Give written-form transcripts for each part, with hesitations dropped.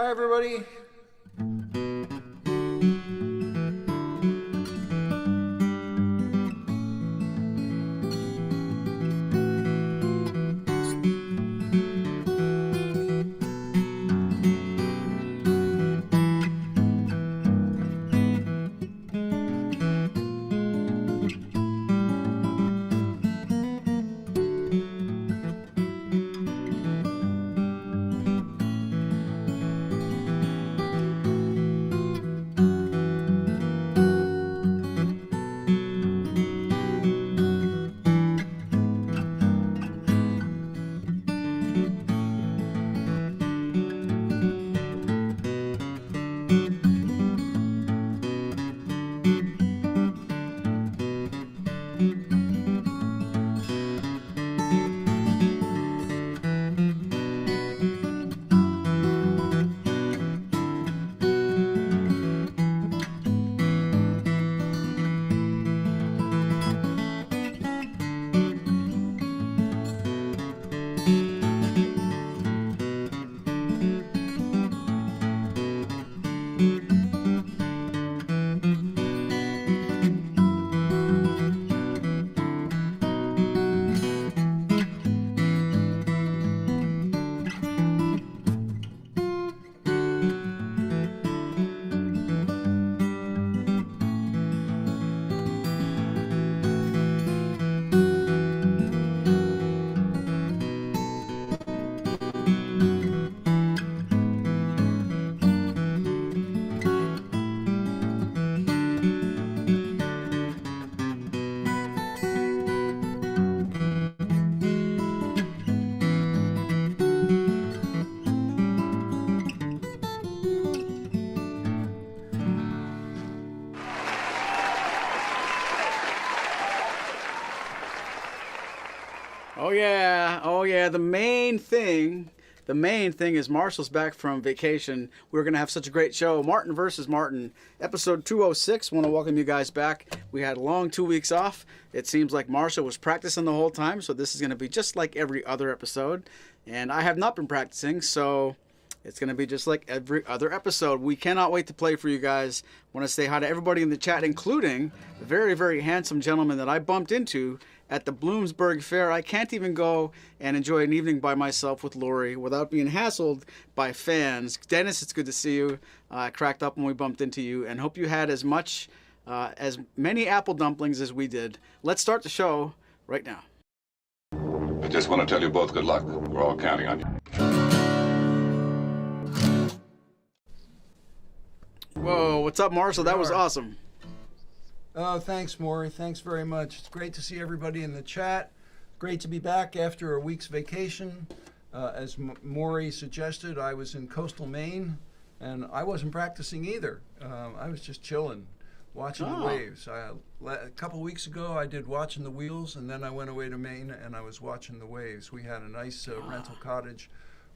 Hi, everybody. Oh yeah, the main thing is Marshall's back from vacation. We're going to have such a great show. Martin versus Martin, episode 206. Want to welcome you guys back. We had a long 2 weeks off. It seems like Marshall was practicing the whole time, so this is going to be just like every other episode. And I have not been practicing, so it's going to be just like every other episode. We cannot wait to play for you guys. Want to say hi to everybody in the chat, including the very, very handsome gentleman that I bumped into at the Bloomsburg Fair. I can't even go and enjoy an evening by myself with Lori without being hassled by fans. Dennis, it's good to see you. I cracked up when we bumped into you, and hope you had as many apple dumplings as we did. Let's start the show right now. I just want to tell you both good luck. We're all counting on you. Whoa, what's up, Marshall? That was awesome. Oh, thanks, Maury. Thanks very much. It's great to see everybody in the chat. Great to be back after a week's vacation. As Maury suggested, I was in coastal Maine, and I wasn't practicing either. I was just chilling, watching the waves. A couple weeks ago, I did Watching the Wheels, and then I went away to Maine, and I was watching the waves. We had a nice rental cottage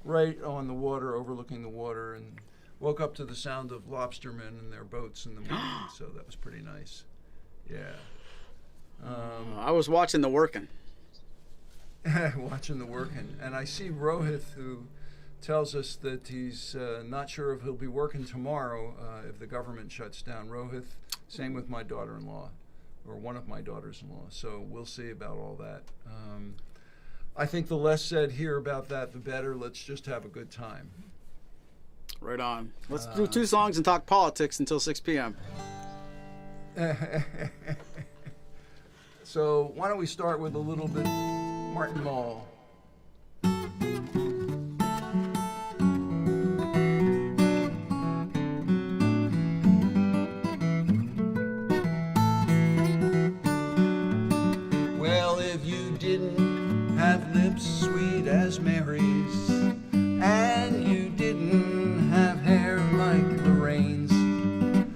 right on the water, overlooking the water, and woke up to the sound of lobstermen and their boats in the morning, so that was pretty nice. Yeah. I was watching the working. Watching the working. And I see Rohit, who tells us that he's not sure if he'll be working tomorrow if the government shuts down. Rohit, same with my daughter-in-law, or one of my daughters-in-law. So we'll see about all that. I think the less said here about that, the better. Let's just have a good time. Right on. Let's do 2 songs and talk politics until 6 p.m. So why don't we start with a little bit Martin Mull. Well, if you didn't have lips sweet as Mary's, and you didn't have hair like Lorraine's,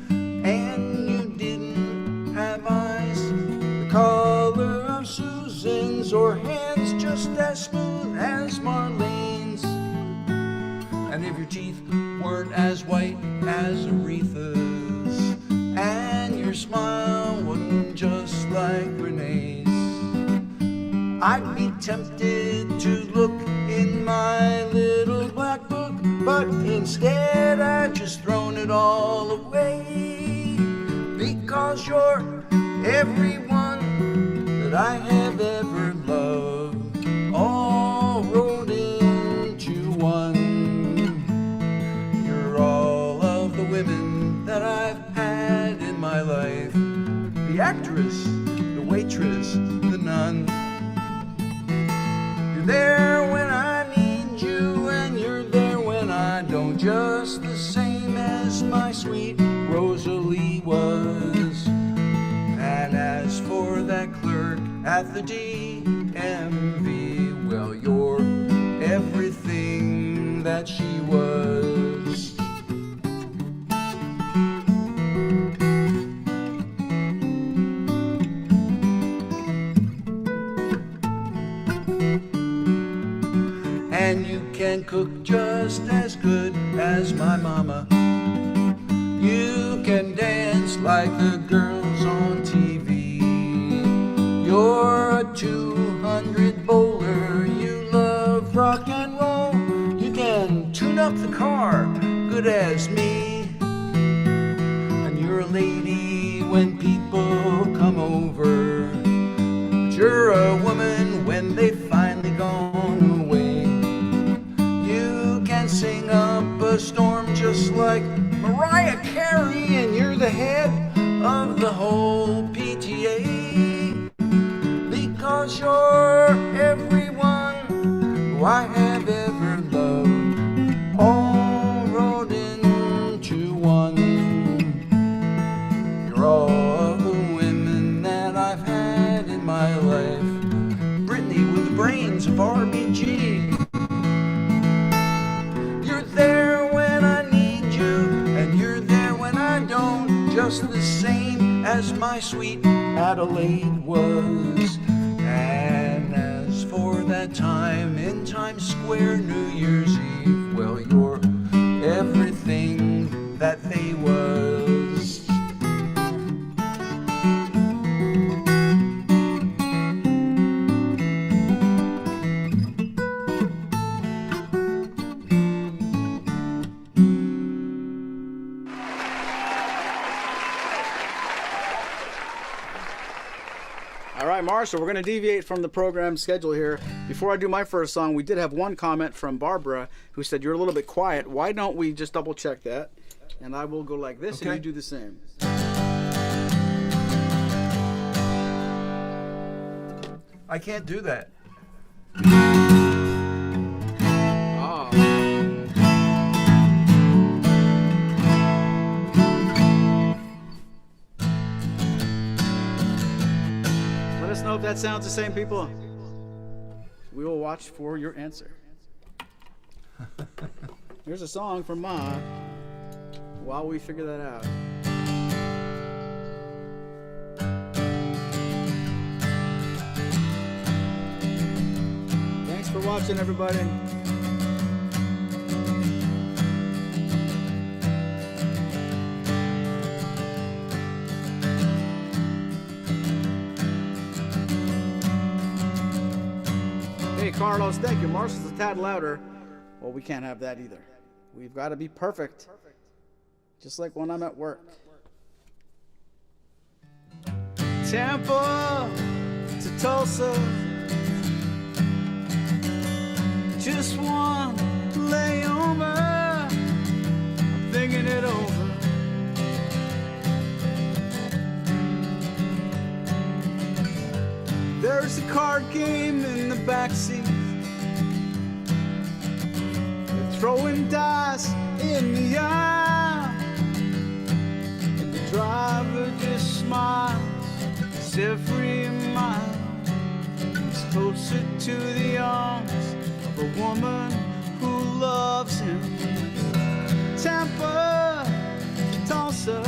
and you didn't have eyes the color of Susan's, or hands just as smooth as Marlene's, and if your teeth weren't as white as Aretha's, and your smile wasn't just like Renee's, I'd be tempted to look in my little black book, But instead I've just thrown it all away, because you're everyone that I have ever loved, all rolled into one. You're all of the women that I've had in my life, the actress, the waitress, the nun. You're there when I need you, and you're there when I don't, just the same as my sweet Rosalie was. And as for that clerk at the DMV, well, you're everything that she was. And you can cook just as good as my mama. You can dance like the girls on TV. You're a 200 bowler. You love rock and roll. You can tune up the car good as me. And you're a lady when people come over, but you're a woman when they've finally gone away. You can sing up a storm just like Mariah Carey, and you're the head of the whole PTA, because you're everyone who I have ever loved, all rolled into one. You're all the women that I've had in my life, Brittany with the brains of RBG. You're there when I need you, and you're there when I don't, just the same as my sweet Adelaide was. And as for that time in Times Square, New Year's Eve, well, you're everything that they was. All right, Marshall, we're going to deviate from the program schedule here. Before I do my first song, we did have one comment from Barbara who said, you're a little bit quiet. Why don't we just double check that? And I will go like this, Okay. and you do the same. I can't do that. Oh. Let us know if that sounds the same, people. We will watch for your answer. Here's a song from Ma while we figure that out. Thanks for watching, everybody. Hey, Carlos, thank you. Marshall's a tad louder. Well, we can't have that either. We've got to be perfect. Just like when I'm at work. Tampa to Tulsa. Just one layover. I'm thinking it over. There's a card game in the backseat. They're throwing dice in the aisle, and the driver just smiles as every mile is closer to the arms of a woman who loves him. Tampa, Tulsa,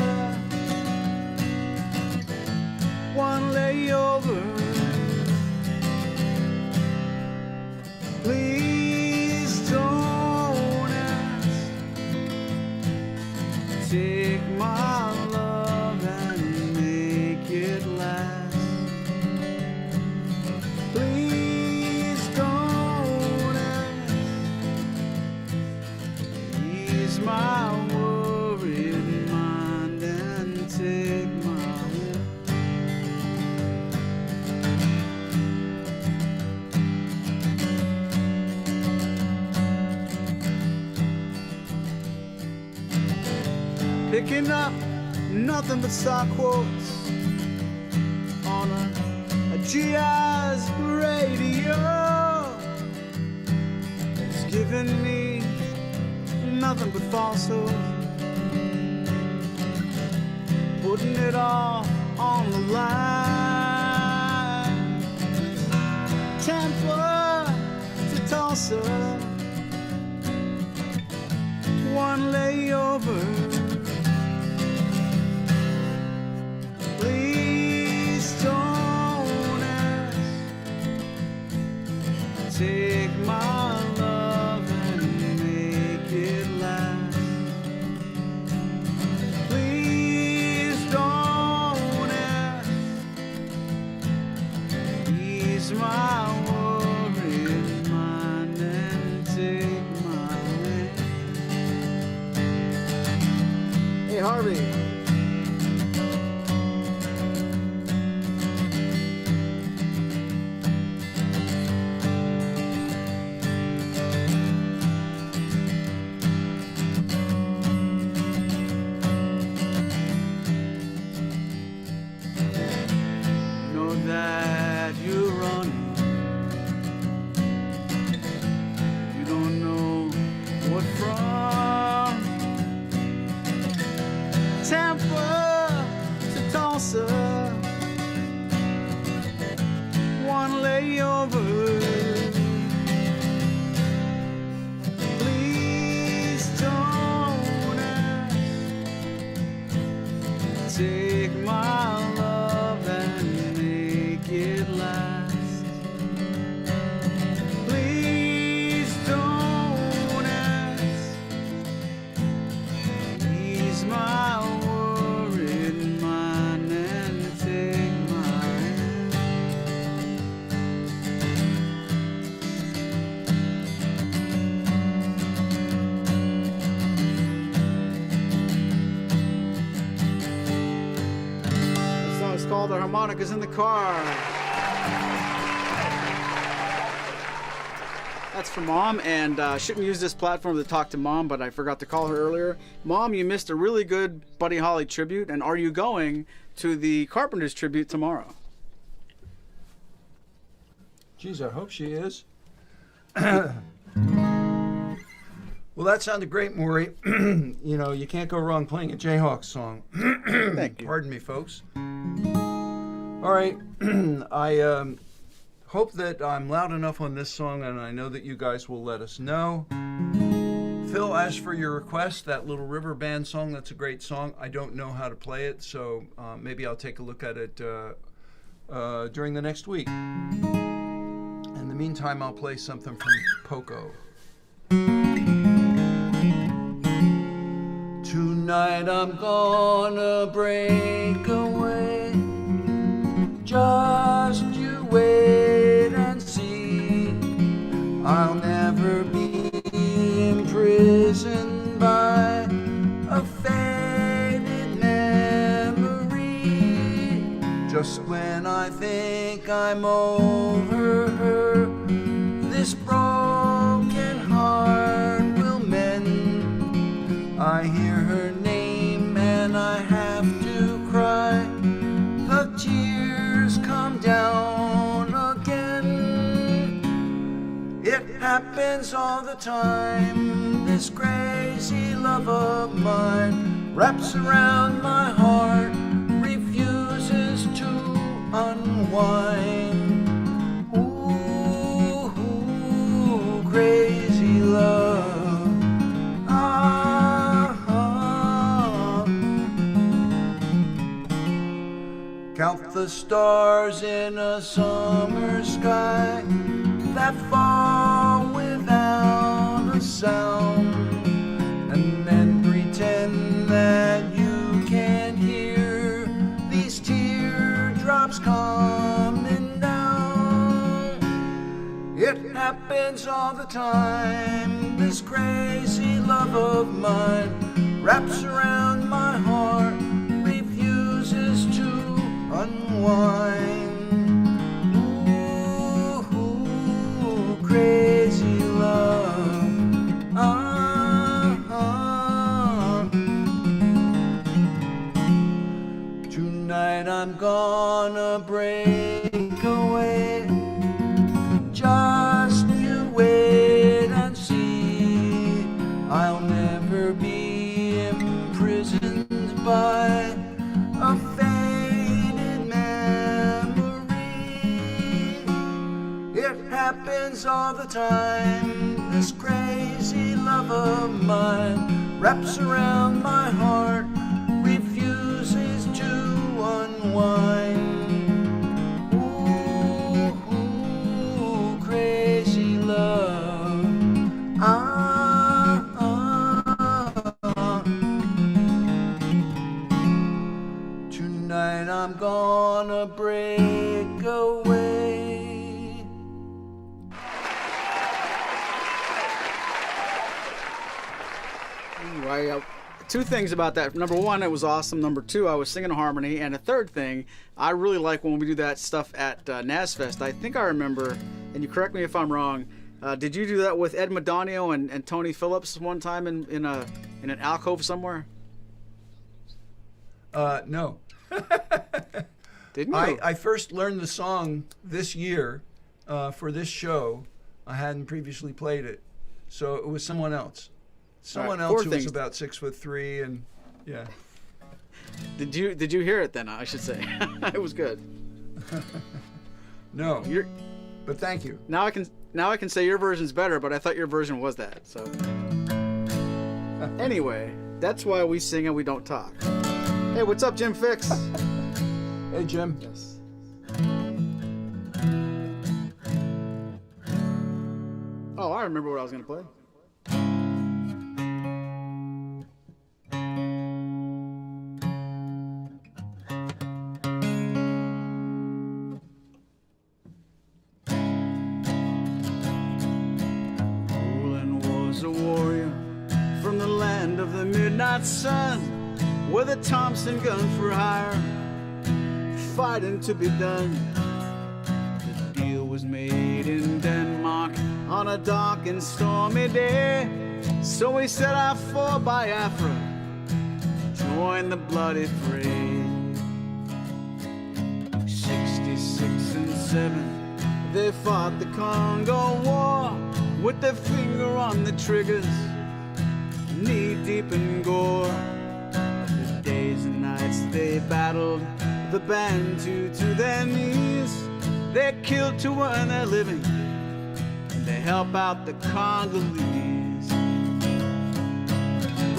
one layover. Please don't ask. Take my love and make it last. Please don't ask. my worried mind and take my picking up nothing but stock quotes on a GI's radio. It's giving me nothing but falsehood, putting it all on the line. Tampa to Tulsa, one layover. Please don't ask. Take my love and make it last. Please don't ask. Ease my worried mind and take my hand. Hey, Harvey. That you're running, you don't know what from. Tampa to Tulsa, one layover. Please don't ask. Take my love and it last. Please don't ask. Ease my worried mind and take my hand. The song is called "The Harmonicas in the Car." That's for Mom, and shouldn't use this platform to talk to Mom, but I forgot to call her earlier. Mom, you missed a really good Buddy Holly tribute, and are you going to the Carpenters tribute tomorrow? Geez, I hope she is. Well, that sounded great, Maury. You know, you can't go wrong playing a Jayhawks song. Thank you. Pardon me, folks. All right. I hope that I'm loud enough on this song, and I know that you guys will let us know. Phil asked for your request, that Little River Band song. That's a great song. I don't know how to play it, so maybe I'll take a look at it during the next week. In the meantime, I'll play something from Poco. Tonight I'm gonna break away. Just you wait and see. I'll never be imprisoned by a faded memory. Just when I think I'm over her, this broken heart will mend. I hear her name and I have to cry. The tears come down again. It happens all the time. This crazy love of mine wraps around my heart, refuses to unwind. Ooh, crazy love. Count the stars in a summer sky that fall without a sound, and then pretend that you can't hear these teardrops coming down. It happens all the time. this crazy love of mine wraps around my heart, refuses to unwind. Ooh, crazy love. Tonight I'm gonna break away. Just you wait and see. I'll never be imprisoned by a faded memory. It happens all the time. This crazy love of mine wraps around my heart, refuses to unwind. Ooh, crazy love. Tonight I'm gonna break away. Right. Two things about that. Number one, it was awesome. Number two, I was singing harmony. And the third thing, I really like when we do that stuff at NASFest. I think I remember, and you correct me if I'm wrong, did you do that with Ed Madonio and Tony Phillips one time in an alcove somewhere? No. Didn't you? I first learned the song this year for this show. I hadn't previously played it, so it was someone else. Someone else who was about 6'3", and yeah. Did you hear it then? I should say it was good. No, but thank you. Now I can say your version's better, but I thought your version was that. So anyway, that's why we sing and we don't talk. Hey, what's up, Jim Fix? Hey, Jim. Yes. Oh, I remember what I was gonna play. Midnight sun with a Thompson gun for hire, fighting to be done. The deal was made in Denmark on a dark and stormy day, so we set out for Biafra, join the bloody fray. 66 and 7, they fought the Congo War with their finger on the triggers, knee deep in gore. The days and nights they battled the Bantu to their knees. They killed to earn their living, and they help out the Congolese.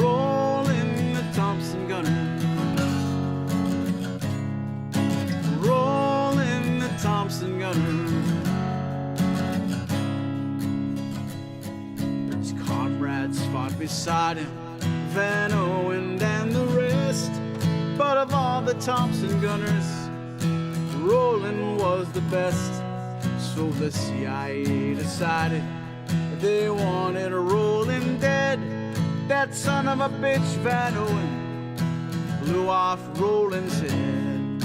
Rolling the Thompson gunner, rolling the Thompson gunner. Fought beside him, Van Owen and the rest. But of all the Thompson gunners, Roland was the best. So the CIA decided they wanted Roland dead. That son of a bitch, Van Owen, blew off Roland's head.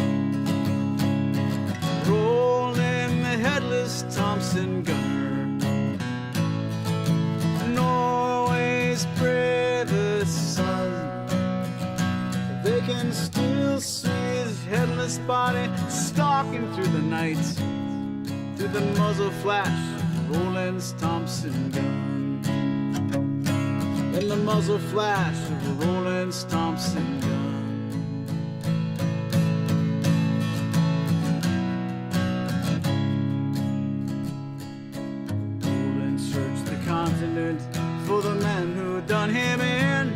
Roland, the headless Thompson gunner, Norway's bravest son. They can still see his headless body stalking through the night, through the muzzle flash of Roland's Thompson gun. In the muzzle flash of Roland's Thompson gun. Roland searched the continent for the man who done him in.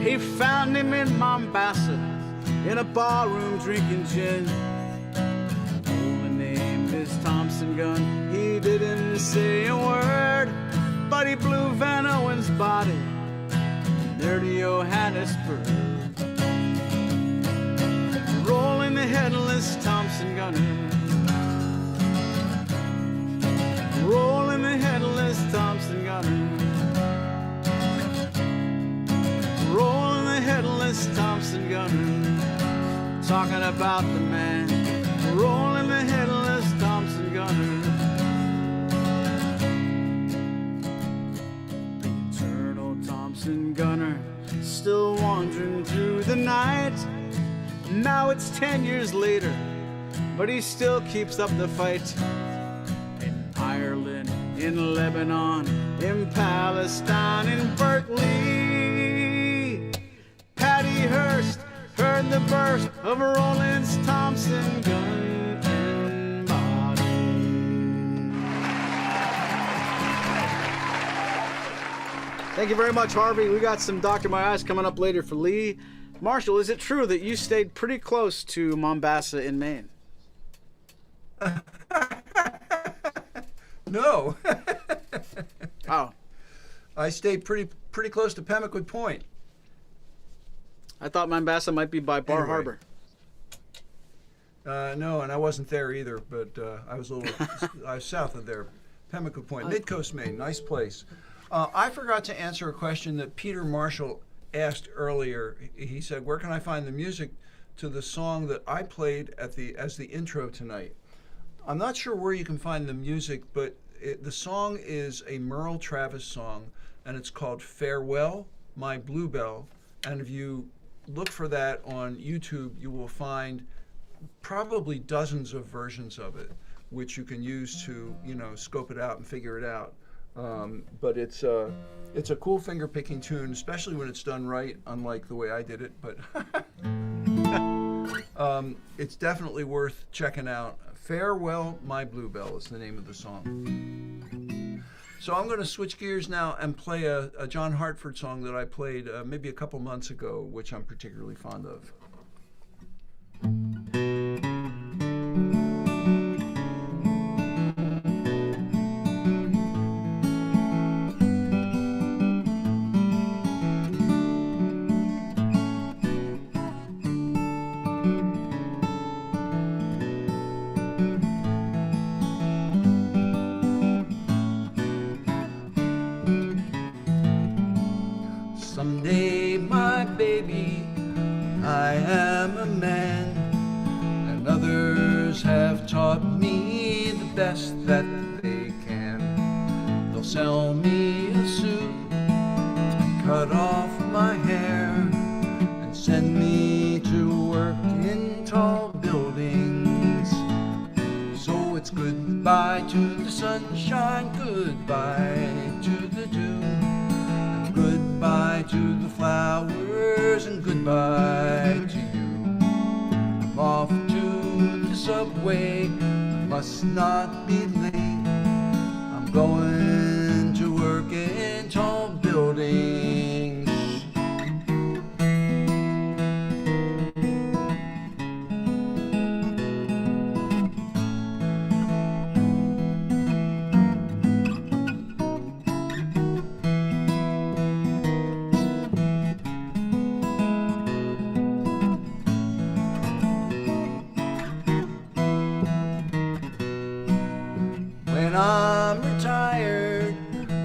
He found him in Mombasa, in a barroom drinking gin. Roland named his Thompson gun, he didn't say a word, but he blew Van Owen's body near to Johannesburg. Rolling the headless Thompson gunner, rolling the headless Thompson gunner. talking about the man rolling the headless Thompson gunner. The eternal Thompson gunner, still wandering through the night. Now it's 10 years later, but he still keeps up the fight. In Ireland, in Lebanon, in Palestine, in Berkeley, Patty Hearst heard the burst of Roland's Thompson gun and body. Thank you very much, Harvey. We got some Dr. My Eyes coming up later for Lee. Marshall, is it true that you stayed pretty close to Mombasa in Maine? No. Oh. I stayed pretty close to Pemaquid Point. I thought Mombasa might be by Bar Anyway. Harbor. No, and I wasn't there either, but I was I was south of there. Pemaquid Point, Mid-Coast, Maine, nice place. I forgot to answer a question that Peter Marshall asked earlier. He said, where can I find the music to the song that I played as the intro tonight? I'm not sure where you can find the music, but the song is a Merle Travis song, and it's called Farewell, My Bluebell. And if you look for that on YouTube, you will find probably dozens of versions of it, which you can use to, scope it out and figure it out. But it's a cool finger-picking tune, especially when it's done right, unlike the way I did it. But it's definitely worth checking out. Farewell, My Bluebell is the name of the song. So I'm going to switch gears now and play a John Hartford song that I played maybe a couple months ago, which I'm particularly fond of. Someday, my baby, I am a man, and others have taught me the best that they can. They'll sell me a suit, cut off my hair, and send me to work in tall buildings. So it's goodbye to the sunshine, goodbye to the dew, goodbye to the flowers, and goodbye to you. I'm off to the subway, I must not be late. I'm going to work in tall buildings. When I'm retired,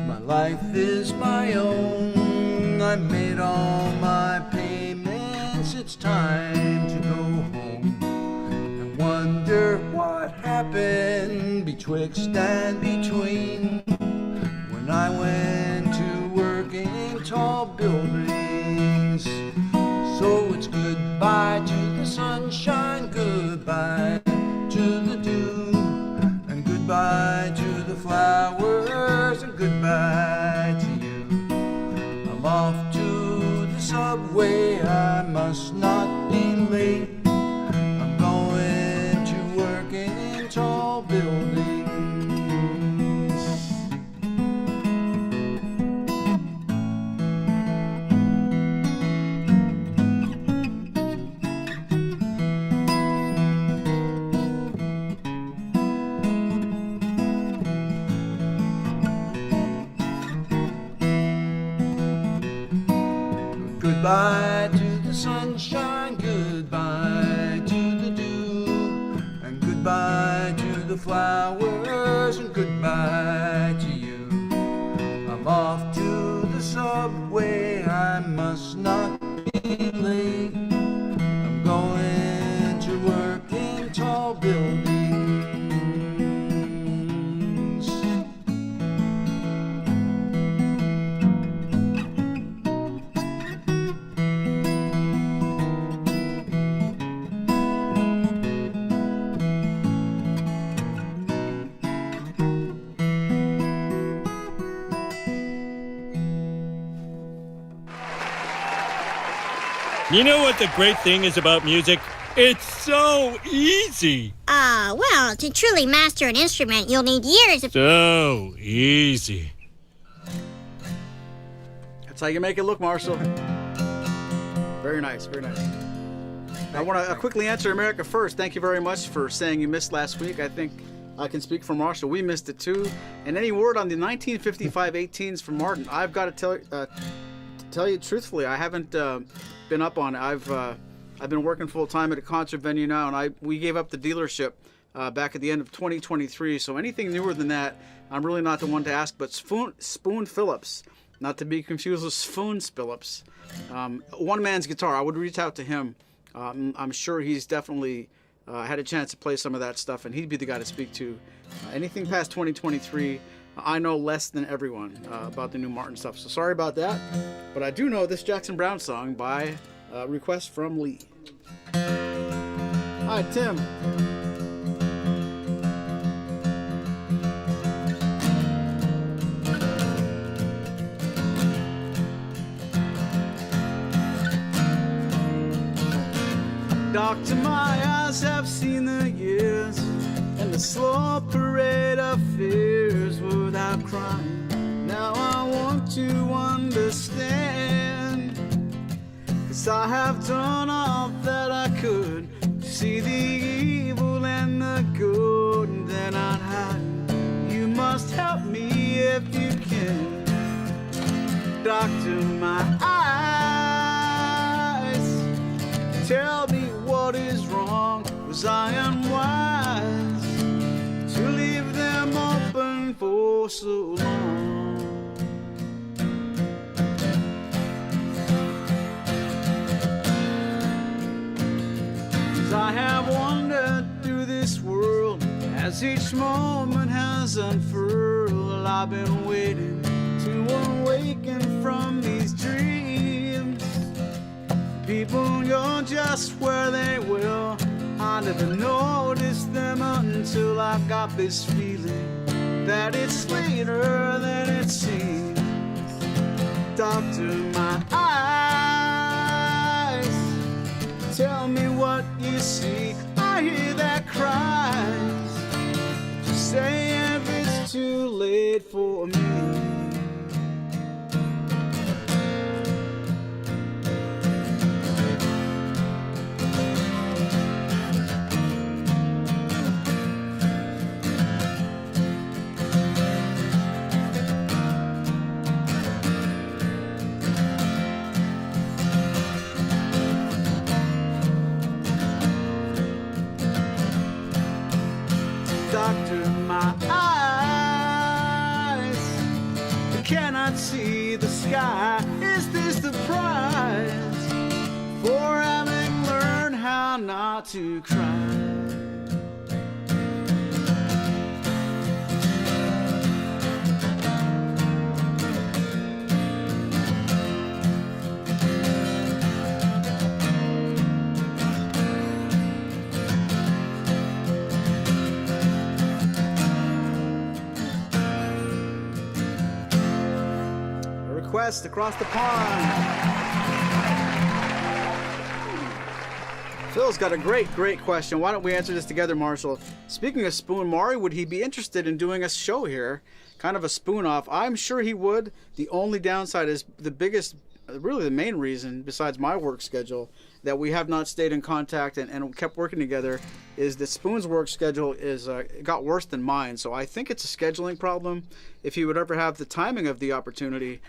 my life is my own. I've made all my payments, it's time to go home. And wonder what happened betwixt and between when I went to work in tall buildings. So it's goodbye to the sunshine, goodbye to the dew, and goodbye to the flowers, and goodbye to you. I'm off to the subway, I must not be late. I'm going to work in tall buildings. Goodbye to the sunshine, goodbye to the dew, and goodbye to the flowers, and goodbye to you. I'm off to the subway, I must not be late. I'm going You know what the great thing is about music? It's so easy. Well, to truly master an instrument, you'll need years of... So easy. That's how you make it look, Marshall. Very nice, very nice. I want to quickly answer America First. Thank you very much for saying you missed last week. I think I can speak for Marshall. We missed it too. And any word on the 1955 18s from Martin? I've got to tell you truthfully, I haven't been up on it. I've been working full time at a concert venue now, and we gave up the dealership back at the end of 2023. So anything newer than that, I'm really not the one to ask. But Spoon Phillips, not to be confused with Spoon Phillips, one man's guitar. I would reach out to him. I'm sure he's definitely had a chance to play some of that stuff, and he'd be the guy to speak to. Anything past 2023, I know less than everyone about the new Martin stuff. So sorry about that, but I do know this Jackson Browne song by request from Lee. Hi, Tim. Doctor, my eyes have seen the years and the slow parade of fears without crying. Now I want to understand, 'cause I have done all that I could to see the evil and the good, and then I'd hide. You must help me if you can. Doctor, my eyes tell me what is wrong, 'cause I am wise to leave them open for so long. 'Cause I have wandered through this world as each moment has unfurled. I've been waiting to awaken from these dreams. People, you're just where they will. I never noticed them until I got this feeling that it's later than it seems. Doctor, my eyes tell me what you see. I hear that cries. Just say if it's too late for me. Doctor, my eyes cannot see the sky. Is this the prize for having learned how not to cry? West across the pond. Phil's got a great question. Why don't we answer this together, Marshall? Speaking of Spoon, Maury, would he be interested in doing a show here? Kind of a spoon-off. I'm sure he would. The only downside is the biggest, really the main reason, besides my work schedule, that we have not stayed in contact and kept working together is that Spoon's work schedule is got worse than mine. So I think it's a scheduling problem. If he would ever have the timing of the opportunity,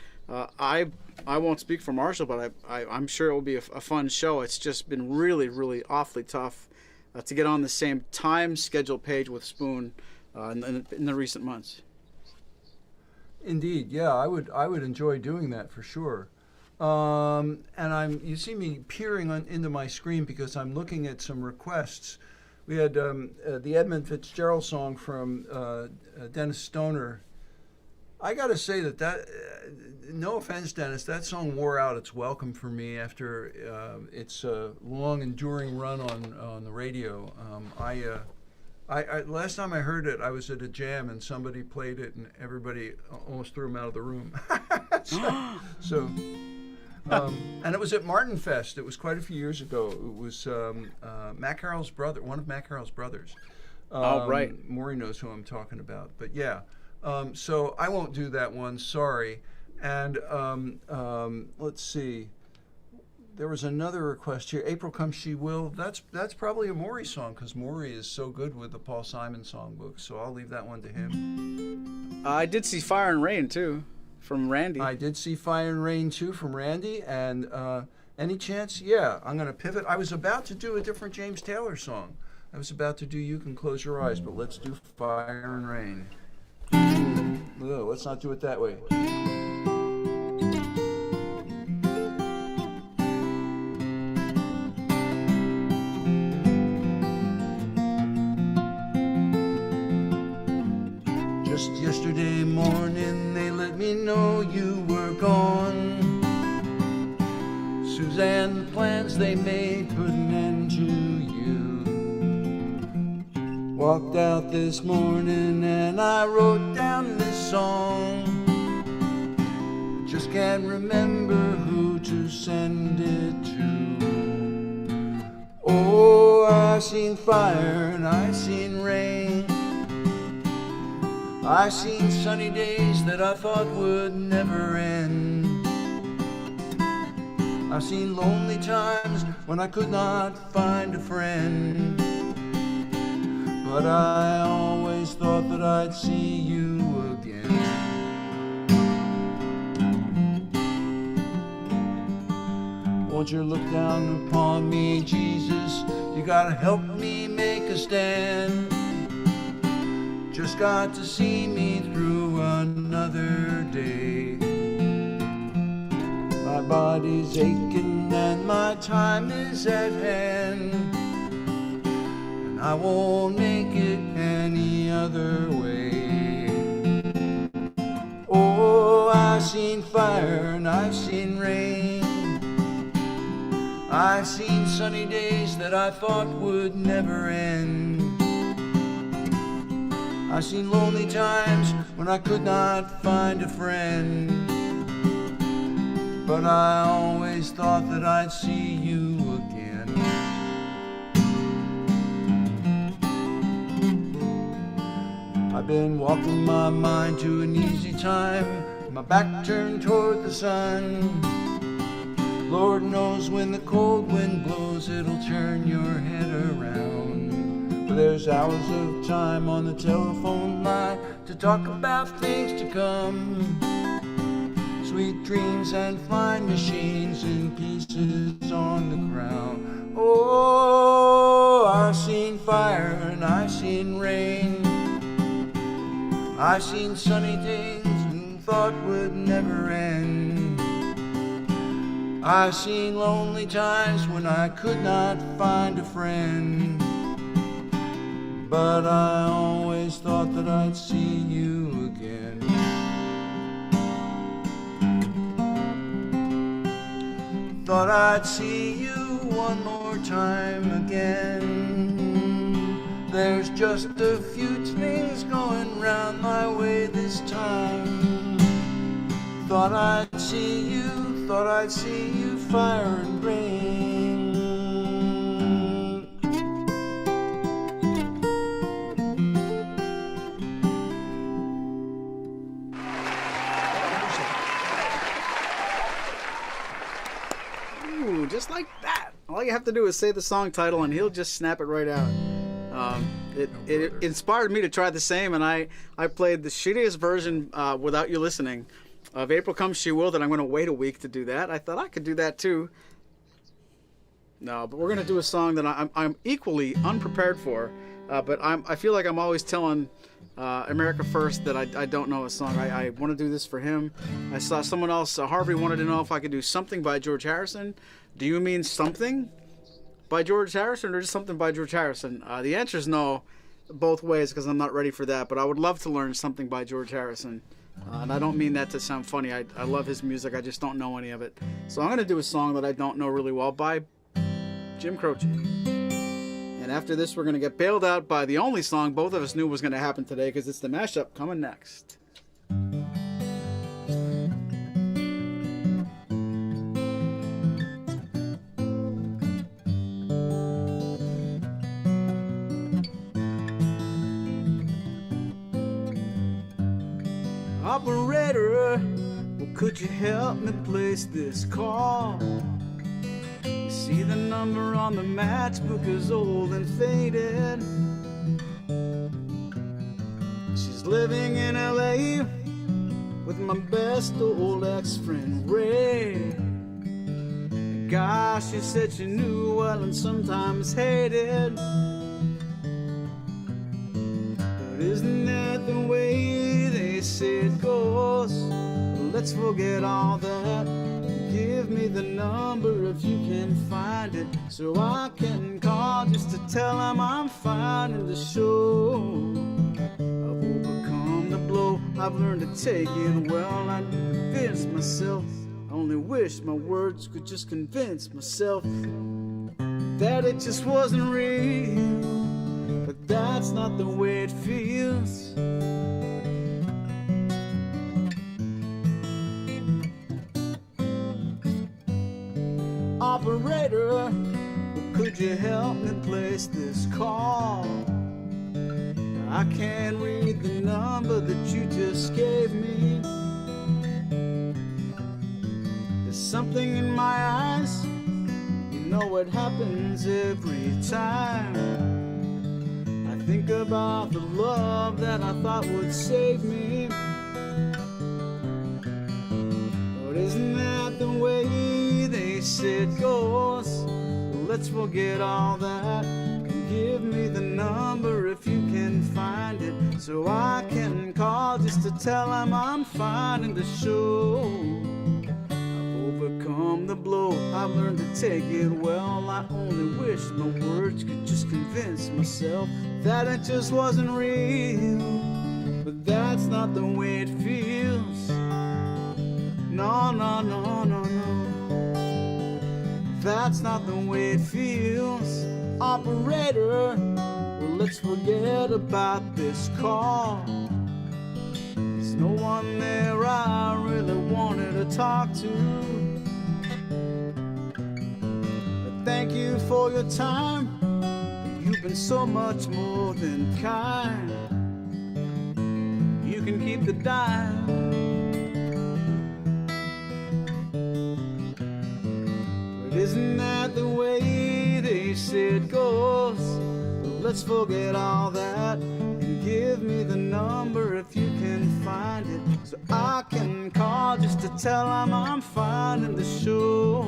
I won't speak for Marshall, but I'm sure it will be a fun show. It's just been really, really awfully tough to get on the same time schedule page with Spoon in the recent months. Indeed, yeah, I would enjoy doing that for sure. And you see me peering into my screen because I'm looking at some requests. We had the Edmund Fitzgerald song from Dennis Stoner. I got to say that no offense, Dennis, that song wore out its welcome for me after its long, enduring run on the radio. I last time I heard it, I was at a jam and somebody played it and everybody almost threw him out of the room. so And it was at Martin Fest. It was quite a few years ago. It was Mac Harrell's brother, one of Mac Harrell's brothers. Oh, right. Maury knows who I'm talking about. But yeah, so I won't do that one. Sorry. And let's see. There was another request here. April Comes She Will. That's probably a Maury song because Maury is so good with the Paul Simon songbook. So I'll leave that one to him. I did see Fire and Rain too, from Randy. I did see Fire and Rain too from Randy. And any chance? Yeah, I'm going to pivot. I was about to do a different James Taylor song. I was about to do You Can Close Your Eyes, but let's do Fire and Rain. No, let's not do it that way. Just yesterday morning they let me know you were gone. Suzanne, the plans they made put an end to you. Walked out this morning and I wrote down this song. Just can't remember who to send it to. Oh, I seen fire and I seen rain. I seen sunny days that I thought would never end. I've seen lonely times when I could not find a friend. But I always thought that I'd see you again. Won't you look down upon me, Jesus? You gotta help me make a stand. Just got to see me through another day. My body's aching and my time is at hand, and I won't make it any other way. Oh, I've seen fire and I've seen rain. I've seen sunny days that I thought would never end. I've seen lonely times when I could not find a friend. But I always thought that I'd see you again. I've been walking my mind to an easy time, my back turned toward the sun. Lord knows when the cold wind blows, it'll turn your head around. But there's hours of time on the telephone line to talk about things to come. Sweet dreams and flying machines in pieces on the ground. Oh, I've seen fire and I've seen rain. I've seen sunny days and thought would never end. I've seen lonely times when I could not find a friend. But I always thought that I'd see you again. Thought I'd see you one more time again. There's just a few things going round my way this time. Thought I'd see you, fire and rain. Ooh, just like that. All you have to do is say the song title and he'll just snap it right out. It inspired me to try the same, and I played the shittiest version without you listening of April Comes She Will, that I'm going to wait a week to do that. I thought I could do that too. No, but we're going to do a song that I'm equally unprepared for, but I feel like I'm always telling America First that I don't know a song. I want to do this for him. I saw someone else, Harvey, wanted to know if I could do Something by George Harrison. Do you mean Something by George Harrison or just Something by George Harrison? The answer is no, both ways, because I'm not ready for that, but I would love to learn Something by George Harrison. And I don't mean that to sound funny. I love his music. I just don't know any of it. So I'm going to do a song that I don't know really well by Jim Croce. And after this, we're going to get bailed out by the only song both of us knew was going to happen today, because it's the mashup coming next. Operator, well, could you help me place this call? You see the number on the matchbook is old and faded. She's living in LA with my best old ex-friend Ray. Gosh, she said she knew well and sometimes hated. But isn't that the way they say it goes? Let's forget all that. Give me the number if you can find it, so I can call just to tell them I'm finding the show. I've overcome the blow, I've learned to take it well. I convince myself, I only wish my words could just convince myself that it just wasn't real. But that's not the way it feels. Operator, could you help me place this call? I can't read the number that you just gave me. There's something in my eyes, you know what happens every time I think about the love that I thought would save me. But isn't that the way they say it goes? Let's forget all that and give me the number if you can find it, so I can call just to tell them I'm finding the show. I've overcome the blow, I've learned to take it well. I only wish my words could just convince myself that it just wasn't real. But that's not the way it feels. No, no, no, no, no. That's not the way it feels. Operator, well, let's forget about this call. There's no one there I really wanted to talk to. But thank you for your time. You've been so much more than kind. You can keep the dial. Isn't that the way they say it goes? Well, let's forget all that and give me the number if you can find it, so I can call just to tell them I'm finding the show.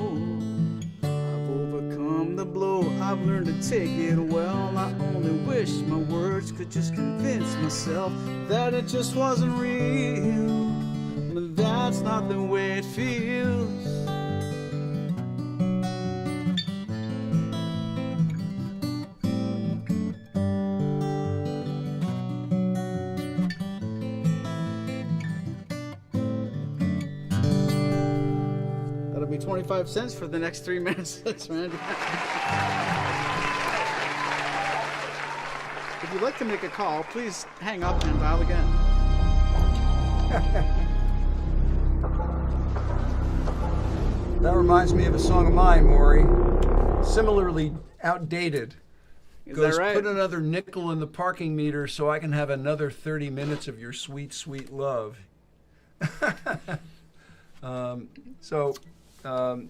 I've overcome the blow, I've learned to take it well. I only wish my words could just convince myself that it just wasn't real. But that's not the way it feels. That'll be 25 cents for the next 3 minutes. That's Randy. If you'd like to make a call, please hang up and dial again. That reminds me of a song of mine, Maury. Similarly outdated. Is Goes, that right? put another nickel in the parking meter so I can have another 30 minutes of your sweet, sweet love.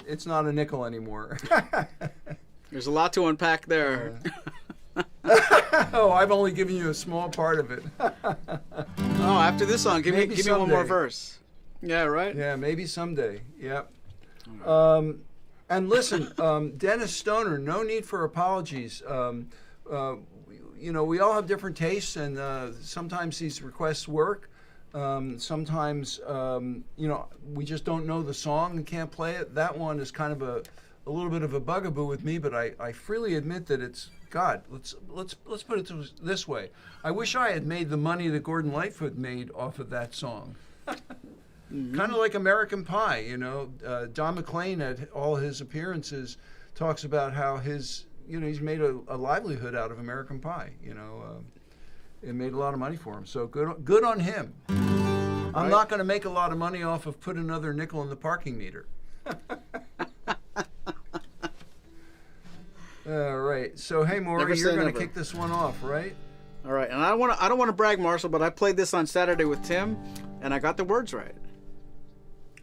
It's not a nickel anymore. There's a lot to unpack there. Oh, I've only given you a small part of it. Oh, after this song, give me one more someday. verse. Yeah, right? Yeah, maybe someday. Yep. And listen, Dennis Stoner, no need for apologies. You know, we all have different tastes, and sometimes these requests work. Sometimes, you know, we just don't know the song and can't play it. That one is kind of a little bit of a bugaboo with me, but I freely admit that it's, God, let's put it this way. I wish I had made the money that Gordon Lightfoot made off of that song. Kind of like American Pie, you know. Don McLean at all his appearances talks about how his, you know, he's made a livelihood out of American Pie, you know. It made a lot of money for him, so good on him. I'm not going to make a lot of money off of put another nickel in the parking meter. All right, so hey, Maury, you're going to kick this one off, right? All right, and I don't want to brag, Marshall, but I played this on Saturday with Tim, and I got the words right.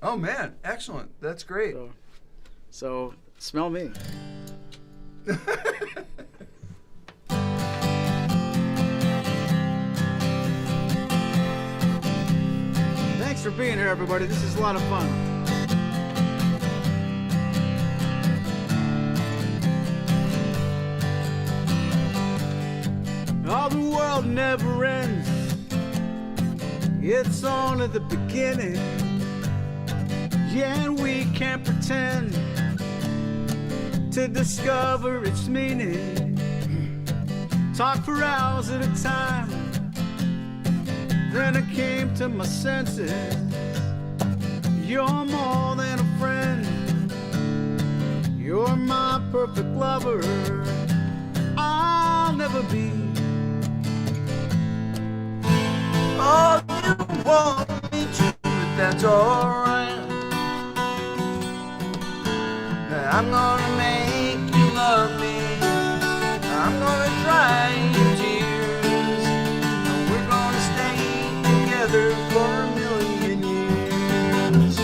Oh man, excellent. That's great. So smell me. Thanks for being here, everybody. This is a lot of fun. Oh, the world never ends. It's only the beginning. Yeah, and we can't pretend to discover its meaning. Talk for hours at a time. Then I came to my senses. You're more than a friend. You're my perfect lover. I'll never be. Oh, you want me to, but that's alright. I'm gonna make you love me. I'm gonna dry your tears. We're gonna stay together for a million years.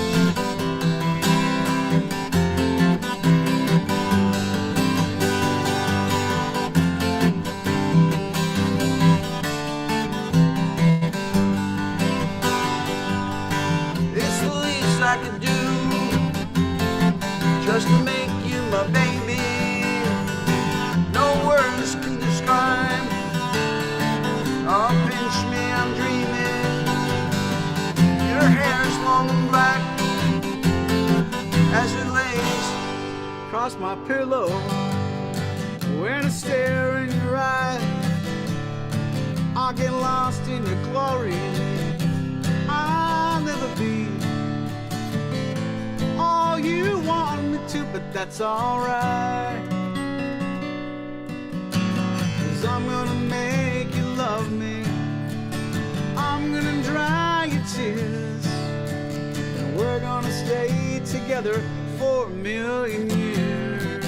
It's the least I could do, just to make you my baby. No words can describe. Oh, pinch me, I'm dreaming. Your hair's long and black as it lays Across my pillow. When I stare in your eyes, I'll get lost in your glory. I'll never be all you want me to, but that's alright. 'Cause I'm gonna make you love me. I'm gonna dry your tears. And we're gonna stay together for a million years.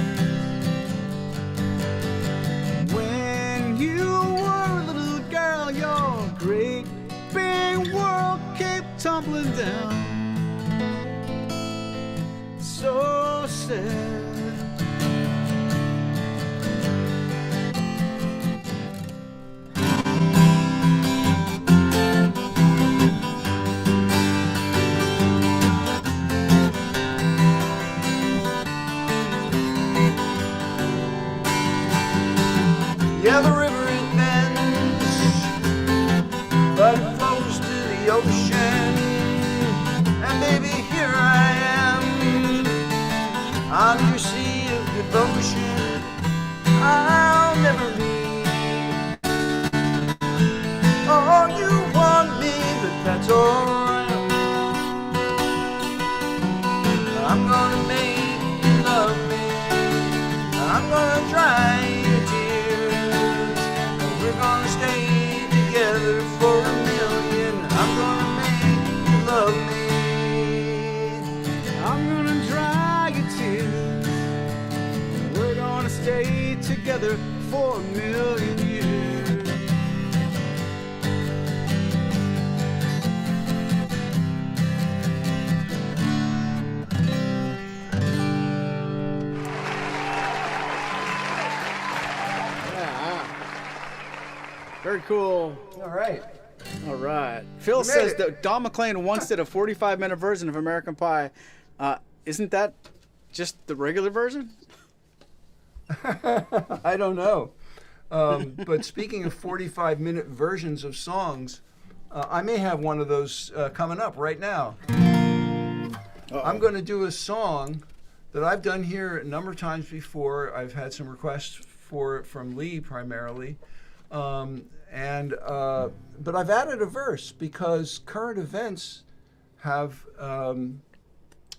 When you were a little girl, your great big world came tumbling down. So sad. Yeah, the river it bends, but it flows to the ocean. And baby, here I am, on your sea of devotion. I'll never leave. Oh, you want me, but that's alright. I'm gonna make you love me. I'm gonna dry your tears. We're gonna stay together for a million. I'm gonna make you love me. I'm gonna dry your tears. We're gonna stay together for a million years. Yeah. Very cool. All right. All right. Phil made says it. that Don McLean once did a 45-minute version of American Pie. Isn't that just the regular version? I don't know. But speaking of 45-minute versions of songs, I may have one of those coming up right now. I'm going to do a song that I've done here a number of times before. I've had some requests for it from Lee primarily. But I've added a verse because current events have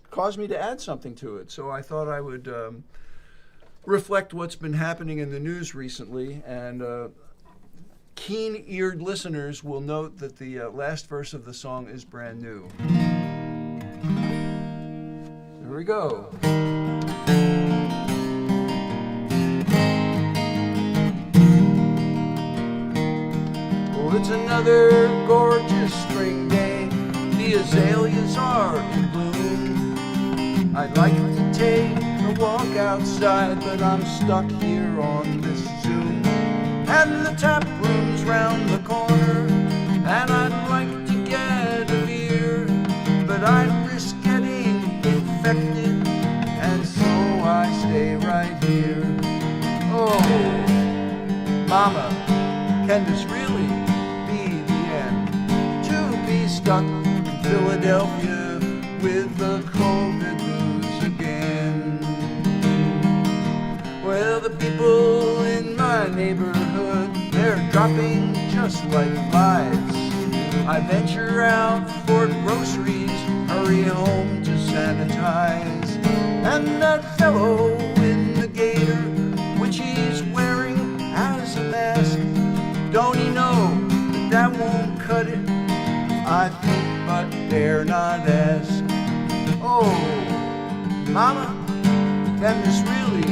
caused me to add something to it. So I thought I would reflect what's been happening in the news recently. And keen-eared listeners will note that the last verse of the song is brand new. Here we go. Well, it's another gorgeous spring day the azaleas are in bloom. I'd like to take a walk outside, but I'm stuck here on this Zoom. And the tap room's round the corner, and I'd like to get a beer, but I'd risk getting infected, and so I stay right here. Oh, Mama, can this really be the end? To be stuck in Philadelphia with the COVID blues again. Well, the people in my neighborhood, they're dropping just like flies. I venture out for groceries, hurry home to sanitize. And that fellow in the gator, which he's wearing as a mask, don't he know that won't cut it? I think, but dare not ask. Oh, Mama, can this really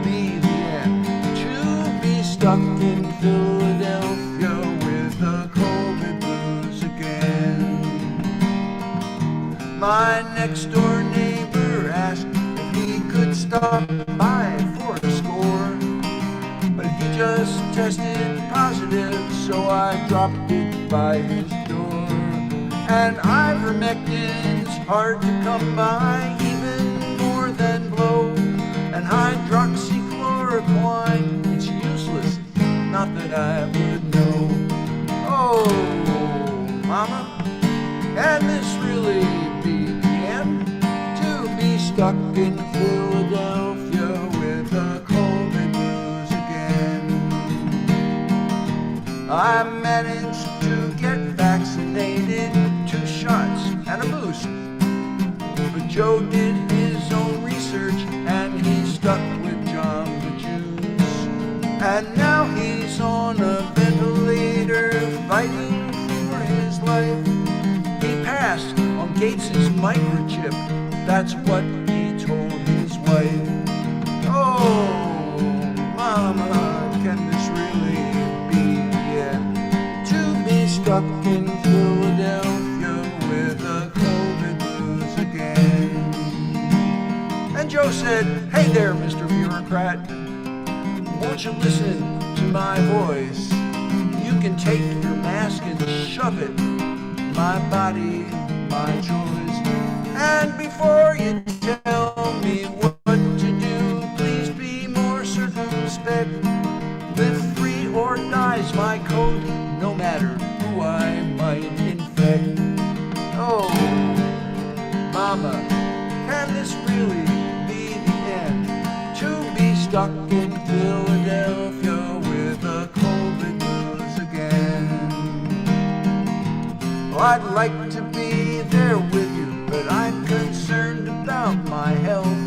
be the end? To be stuck in Philadelphia with the COVID blues again. My next door neighbor asked if he could stop by for a score, but he just tested positive, so I dropped it by his door. And ivermectin's hard to come by, even more than blow. And hydroxychloroquine, it's useless, not that I would know. Oh, Mama, can this really be the end? To be stuck in Philadelphia with the COVID blues again. I managed to get vaccinated, 2 shots and a boost. But Joe did his own research and he stuck with Jamba Juice. And now he's on a ventilator fighting for his life. He passed on Gates's microchip, that's what he told his wife. Oh, Mama, can this really be the end? To be stuck in Philadelphia with the COVID blues again. And Joe said, hey there, Mr. Bureaucrat, won't you listen to my voice? You can take your mask and shove it. My body, my choice. And before you tell me what to do, please be more circumspect. Live free or die's my code, no matter who I might infect. Oh, Mama, can this really be the end? To be stuck in Philadelphia with the COVID blues again. Oh, I'd like to be there with you, but I'm concerned about my health.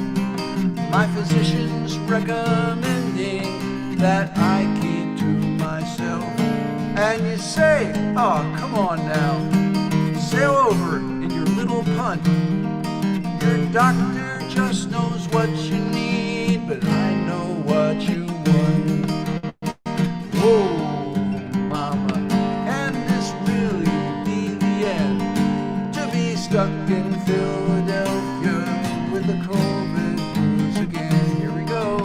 My physician's recommending that I keep to myself. And you say, oh, come on now, sail over in your little punt. Your doctor just knows what you need, but I know what you want. Whoa, Mama, can this really be the end? To be stuck in Philadelphia with the COVID blues again. Here we go.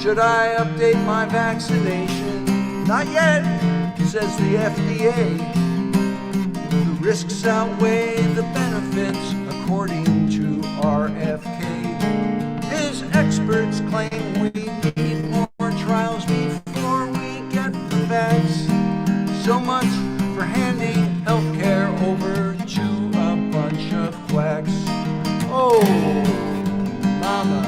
Should I update my vaccination? Not yet, says the FDA. The risks outweigh the benefits, according to RFK. His experts claim we need more trials before we get the vax. So much for handing healthcare over to a bunch of quacks. Oh, Mama,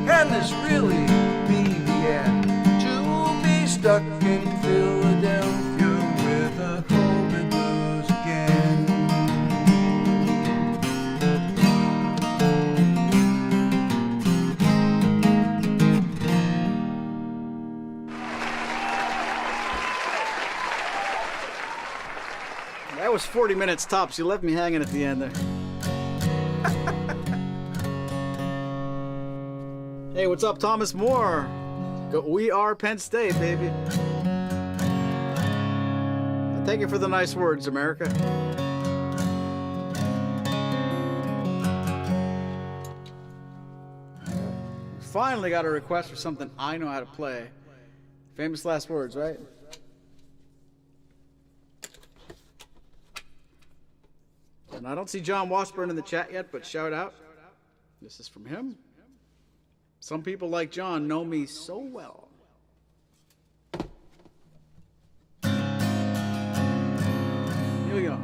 can this really be the end? To be stuck in Philadelphia with the COVID blues again. That was 40 minutes tops. You left me hanging at the end there. Hey, what's up, Thomas Moore? We are Penn State, baby. Thank you for the nice words, America. finally got a request for something I know how to play. Famous last words, right? And I don't see John Washburn in the chat yet, but shout out. This is from him. Some people like John know me so well. Here we go.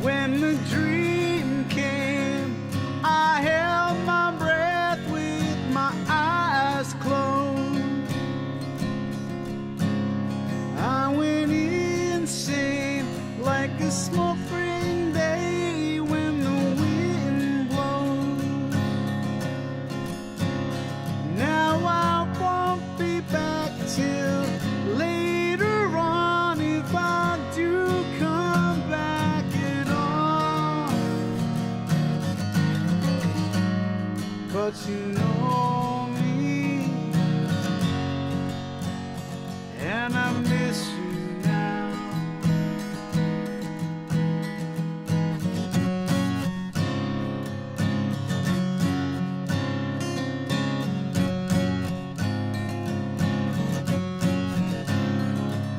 When the dream came, I held my breath with my eyes closed. I went insane like a smoldering day when the wind blows. Now I won't be back till later on if I do come back at all. But you know me, and I miss you now.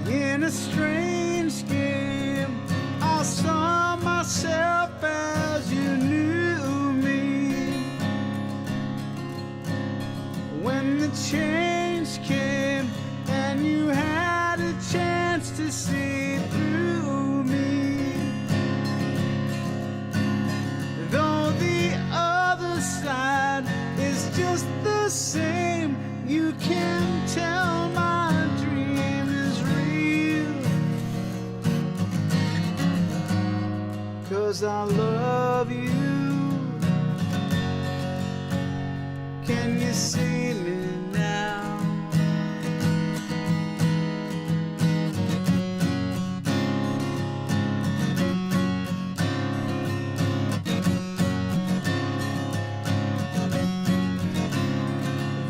In a strange game, I saw myself as you knew me. When the change came and you had a chance to see through me, though the other side is just the same, you can tell my dream is real. 'Cause I love you. Can you see me now?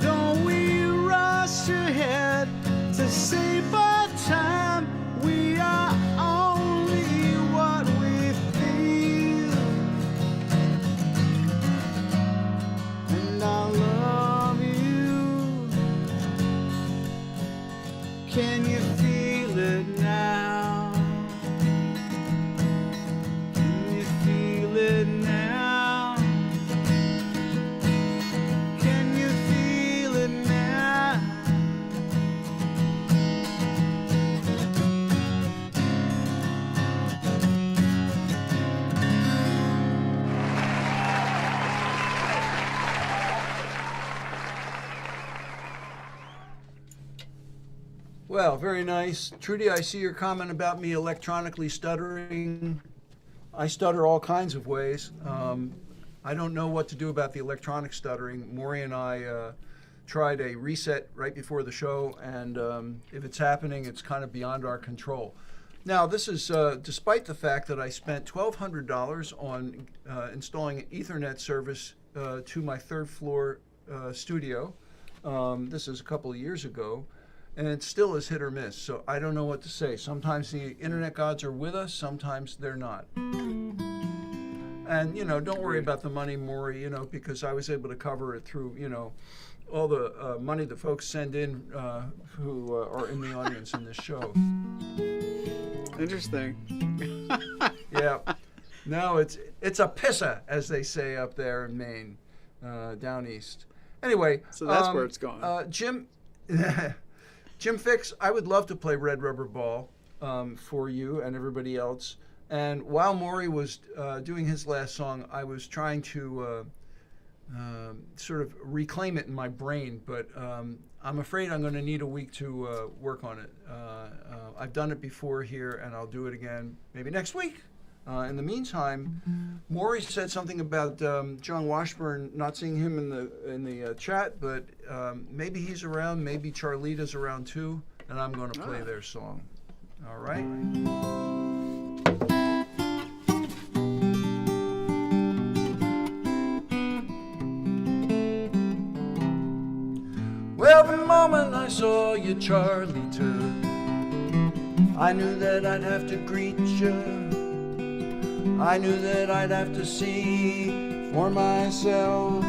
Though we rush ahead to save our time, we are only what we feel. And I love you. Can you feel it now? Can you feel it now? Can you feel it now? Well, very nice. Trudy, I see your comment about me electronically stuttering. I stutter all kinds of ways. I don't know what to do about the electronic stuttering. Maury and I tried a reset right before the show, and if it's happening, it's kind of beyond our control. Now, this is despite the fact that I spent $1,200 on installing an Ethernet service to my third floor studio. This is a couple of years ago. And it still is hit or miss, so I don't know what to say. Sometimes the internet gods are with us, sometimes they're not. And, you know, don't worry about the money, Maury, you know, because I was able to cover it through, you know, all the money that folks send in who are in the audience in this show. Interesting. Yeah. No, it's a pissa, as they say up there in Maine, down east. Anyway. So that's where it's going. Jim Fix, I would love to play Red Rubber Ball for you and everybody else. And while Maury was doing his last song, I was trying to sort of reclaim it in my brain, but I'm afraid I'm going to need a week to work on it. I've done it before here, and I'll do it again maybe next week. In the meantime, Maury said something about John Washburn, not seeing him in the chat, but maybe he's around, maybe Charlita's around too, and I'm going to play their song. All right? Well, the moment I saw you, Charlita, I knew that I'd have to greet you. I knew that I'd have to see for myself.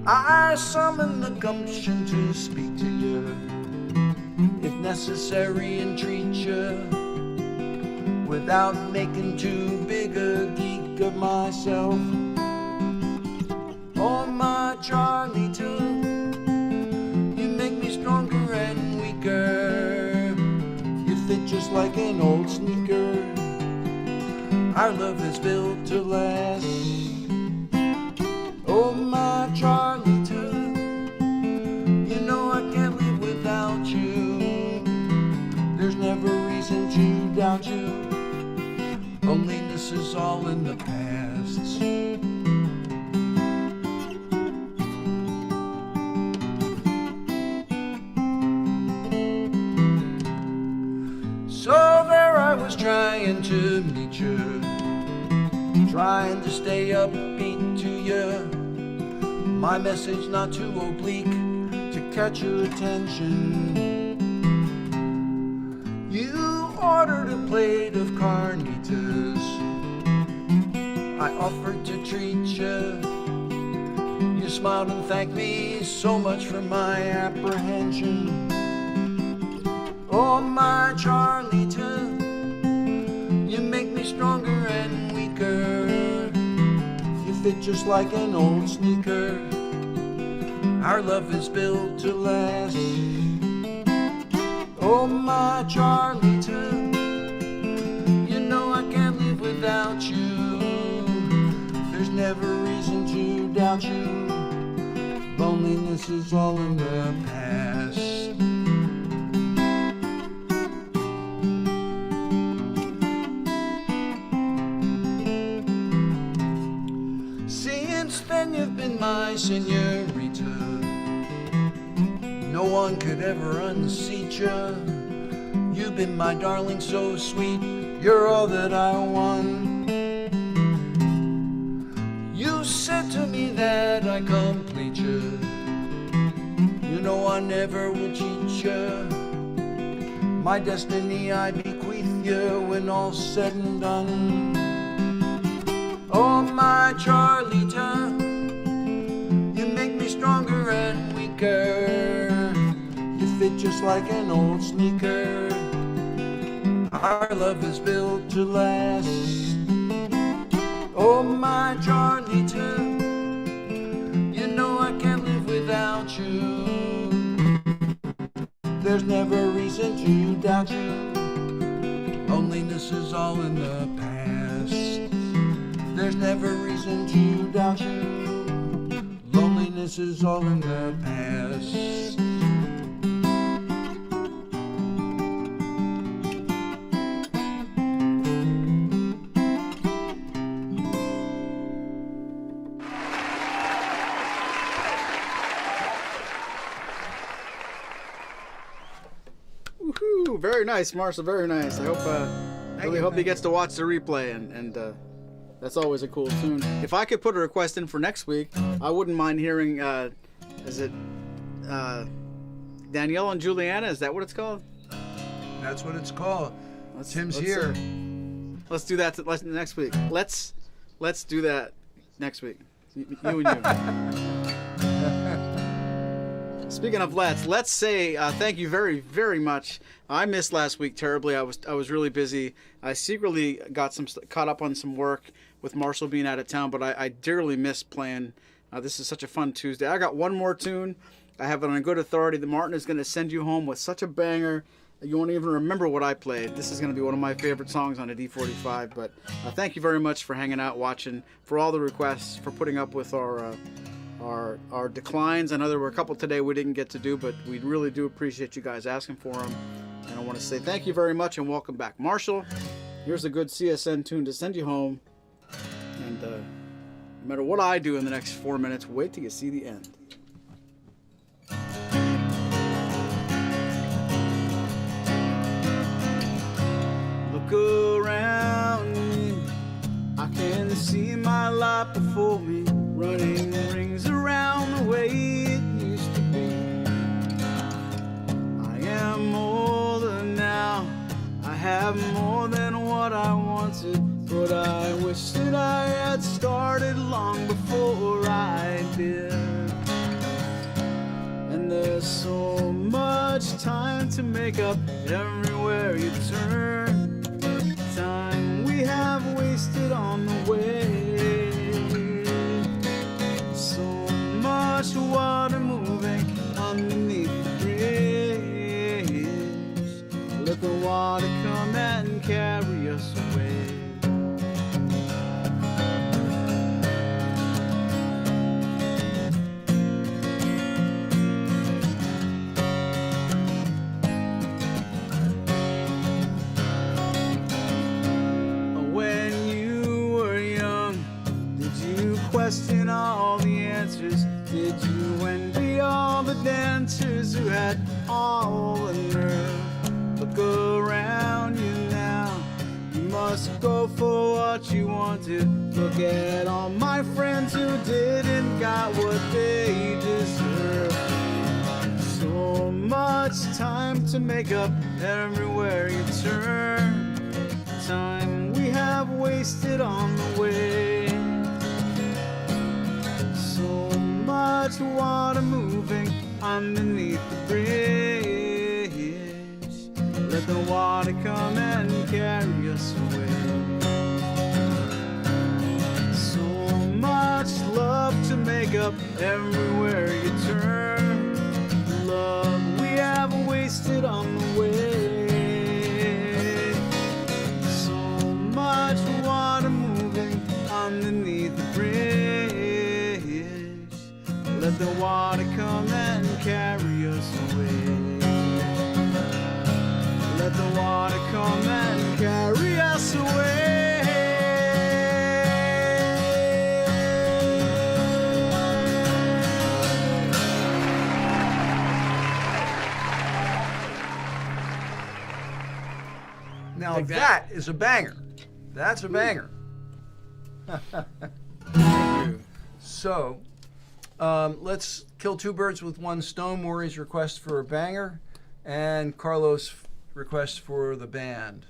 I summoned the gumption to speak to you, if necessary, entreat you, without making too big a geek of myself. Oh, my Charlie, too, you make me stronger and weaker. You fit just like an old sneaker. Our love is built to last. Oh, my Charlie, too, you know I can't live without you. There's never reason to doubt you. Loneliness is all in the past. So there I was trying to meet you, trying to stay upbeat to you. My message not too oblique to catch your attention. You ordered a plate of carnitas. I offered to treat you. You smiled and thanked me so much for my apprehension. Oh, my Charlie, too, you make me stronger and weaker. You fit just like an old sneaker. Our love is built to last. Oh, my Charlie, too, you know I can't live without you. There's never reason to doubt you. Loneliness is all in the past. Since then you've been my señorita. No one could ever unseat you. You've been my darling, so sweet. You're all that I want. You said to me that I complete you. You know I never will cheat you. My destiny I bequeath you when all's said and done. Oh, my Charlita, you make me stronger and weaker. You fit just like an old sneaker. Our love is built to last. Oh, my Charlita, you know I can't live without you. There's never reason to doubt you. Loneliness is all in the past. There's never reason to doubt you. Loneliness is all in the past. Woohoo! Very nice, Marshall. Very nice. I hope, really hope he gets to watch the replay, and that's always a cool tune. If I could put a request in for next week, I wouldn't mind hearing. Is it Danielle and Juliana? Is that what it's called? That's what it's called. Tim's let's, here. Let's do that next week. Let's do that next week. You and you. Speaking of let's say thank you very, very much. I missed last week terribly. I was really busy. I secretly got caught up on some work with Marshall being out of town, but I dearly missed playing. This is such a fun Tuesday. I got one more tune. I have it on good authority that Martin is going to send you home with such a banger that you won't even remember what I played. This is going to be one of my favorite songs on a D-45. But thank you very much for hanging out, watching, for all the requests, for putting up with our declines. I know there were a couple today we didn't get to do, but we really do appreciate you guys asking for them. And I want to say thank you very much and welcome back. Marshall, here's a good CSN tune to send you home. And no matter what I do in the next 4 minutes, wait till you see the end. Look around me, I can see my life before me, running rings around the way it used to be. I am more what I wanted, but I wish that I had started long before I did. And there's so much time to make up everywhere you turn. Time we have wasted on the way. So much water moving underneath the bridge. Let the water come and carry us away. When you were young, did you question all the answers? Did you envy all the dancers who had all the nerve? Look around you now, you must go for what you wanted. Look at all my friends who didn't got what they deserve. So much time to make up everywhere you turn. Time we have wasted on the way. So much water moving underneath the bridge. Let the water come and carry us away. So much love to make up everywhere you turn. Love we have wasted on the way. So much water moving underneath the bridge. Let the water come and carry us away. Let the water come and carry us away. Now that is a banger. That's a banger. So, let's kill two birds with one stone. Maury's request for a banger and Carlos' request for the band.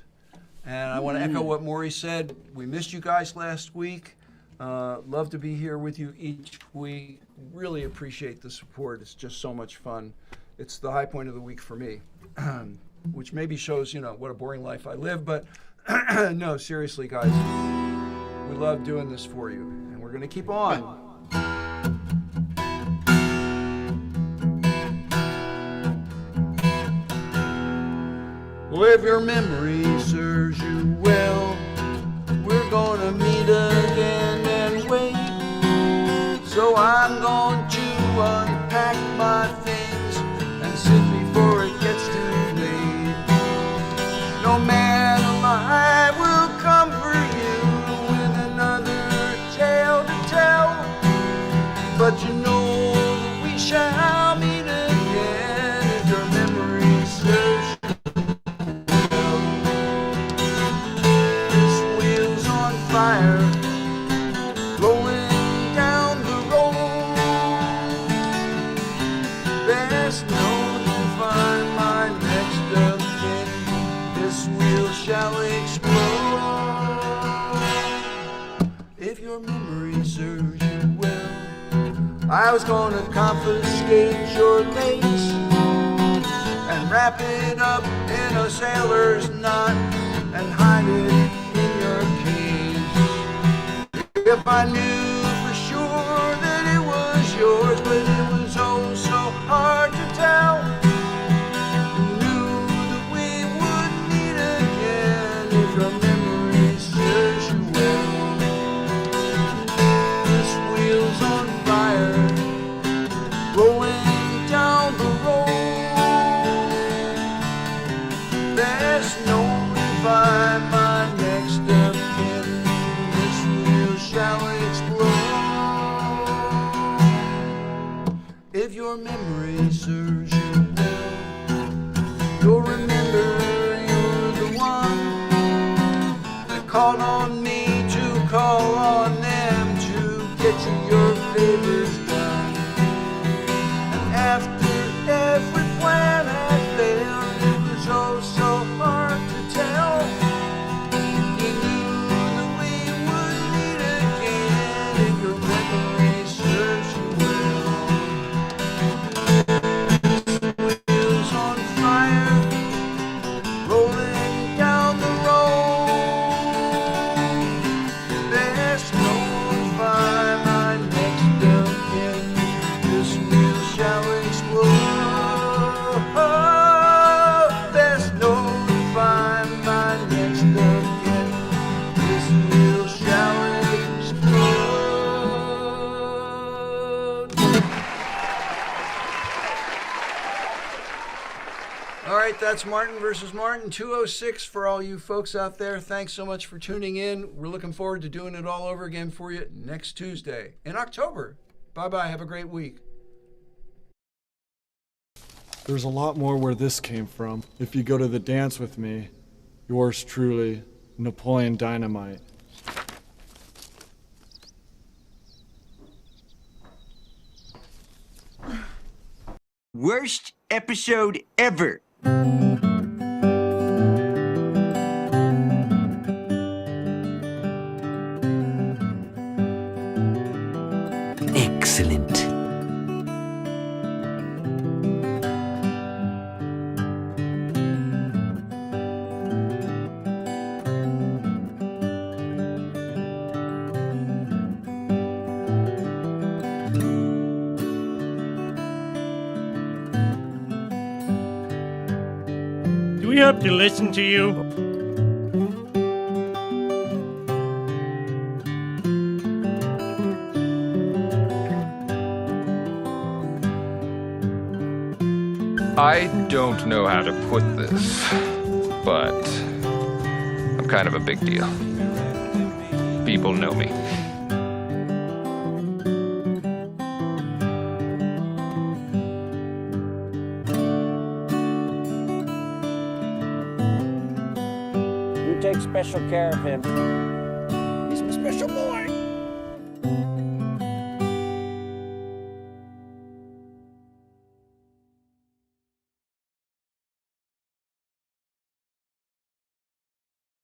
And I want to echo what Maury said. We missed you guys last week. Love to be here with you each week. Really appreciate the support. It's just so much fun. It's the high point of the week for me, which maybe shows, what a boring life I live. But no, seriously, guys, we love doing this for you. And we're going to keep on. Well, if your memory serves you well, we're gonna meet again and wait. So I'm going to unpack my things and sit before it gets too late. No man alive will comfort you with another tale to tell, but you know that we shall meet again if your memory serves you. Fire rolling down the road. There's no to find my next of kin. This wheel shall explode. If your memory serves you well, I was gonna confiscate your lace and wrap it up in a sailor's knot and hide it in your cage. If I knew for sure that it was yours, but it was oh so hard to tell. Who knew that we would meet again if your memory serves you well? This wheel's on fire, rolling down the road. There's no revive my next of kin. Shall explode. If your memory serves you well, you'll remember you're the one that called on me to call on them to get you your favors done. And after every plan had failed, it was oh so hard to tell. All right, that's Martin versus Martin, 206 for all you folks out there. Thanks so much for tuning in. We're looking forward to doing it all over again for you next Tuesday in October. Bye-bye. Have a great week. There's a lot more where this came from. If you go to the dance with me, yours truly, Napoleon Dynamite. Worst episode ever. Excellent. Do we have to listen to you? I don't know how to put this, but I'm kind of a big deal. People know me. You take special care of him. He's my special boy.